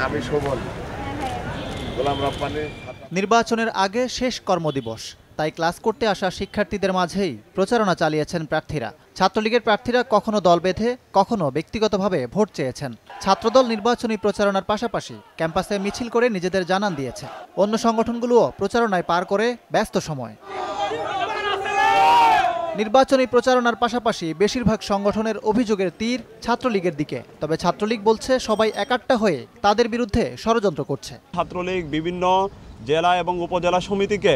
আমি শোভন গোলাম রব্বানী। নির্বাচনের আগে শেষ কর্মদিবস, তাই ক্লাস করতে আসা শিক্ষার্থীদের মাঝেই প্রচারণা চালিয়েছেন প্রার্থীরা। ছাত্রলীগের প্রার্থীরা কখনো দল বেঁধে, কখনো ব্যক্তিগতভাবে ভোট চেয়েছেন। ছাত্রদল নির্বাচনী প্রচারণার পাশাপাশি ক্যাম্পাসে মিছিল করে নিজেদের জানান দিয়েছে। অন্য সংগঠনগুলোও প্রচারণায় পার করে ব্যস্ত সময়। নির্বাচনী প্রচারণার পাশাপাশি বেশিরভাগ সংগঠনের অভিযোগের তীর ছাত্রলীগের দিকে। তবে ছাত্রলীগ বলছে সবাই একাট্টা হয়ে তাদের বিরুদ্ধে ষড়যন্ত্র করছে। ছাত্রলীগ বিভিন্ন জেলা এবং উপজেলা সমিতিকে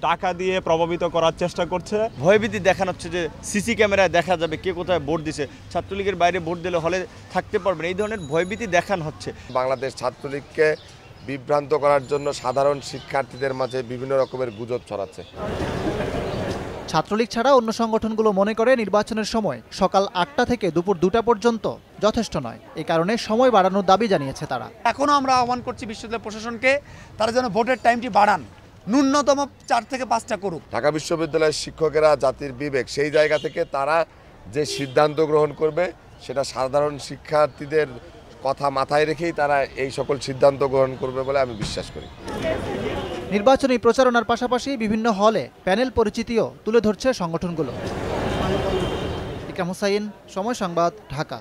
টাকা দিয়ে প্রভাবিত করার চেষ্টা করছে। ভয়ভীতি দেখানো হচ্ছে যে সিসি ক্যামেরায় দেখা যাবে কে কোথায় ভোট দিছে, ছাত্রলীগের বাইরে ভোট দিলে হলে থাকতে পারবেন, এই ধরনের ভয়ভীতি দেখানো হচ্ছে। বাংলাদেশ ছাত্রলীগকে বিভ্রান্ত করার জন্য সাধারণ শিক্ষার্থীদের মাঝে বিভিন্ন রকমের গুজব ছড়াচ্ছে। ছাত্রলীগ ছাড়া অন্য সংগঠনগুলো মনে করে নির্বাচনের সময় সকাল ৮টা থেকে দুপুর 2টা পর্যন্ত যথেষ্ট নয়। এই কারণে সময় বাড়ানোর দাবি জানিয়েছে তারা। এখনও আমরা আহ্বান করছি বিশ্ববিদ্যালয় প্রশাসনকে, তারা যেন ভোটের টাইমটি বাড়ান, ন্যূনতম 4 থেকে 5টা করুক। ঢাকা বিশ্ববিদ্যালয়ের শিক্ষকেরা জাতির বিবেক, সেই জায়গা থেকে তারা যে সিদ্ধান্ত গ্রহণ করবে সেটা সাধারণ শিক্ষার্থীদের কথা মাথায় রেখেই তারা এই সকল সিদ্ধান্ত গ্রহণ করবে বলে আমি বিশ্বাস করি। নির্বাচনী প্রচারণার পাশাপাশি বিভিন্ন হলে প্যানেল পরিচিতিও তুলে ধরছে সংগঠনগুলো। ইকরাম হোসাইন, সময় সংবাদ, ঢাকা।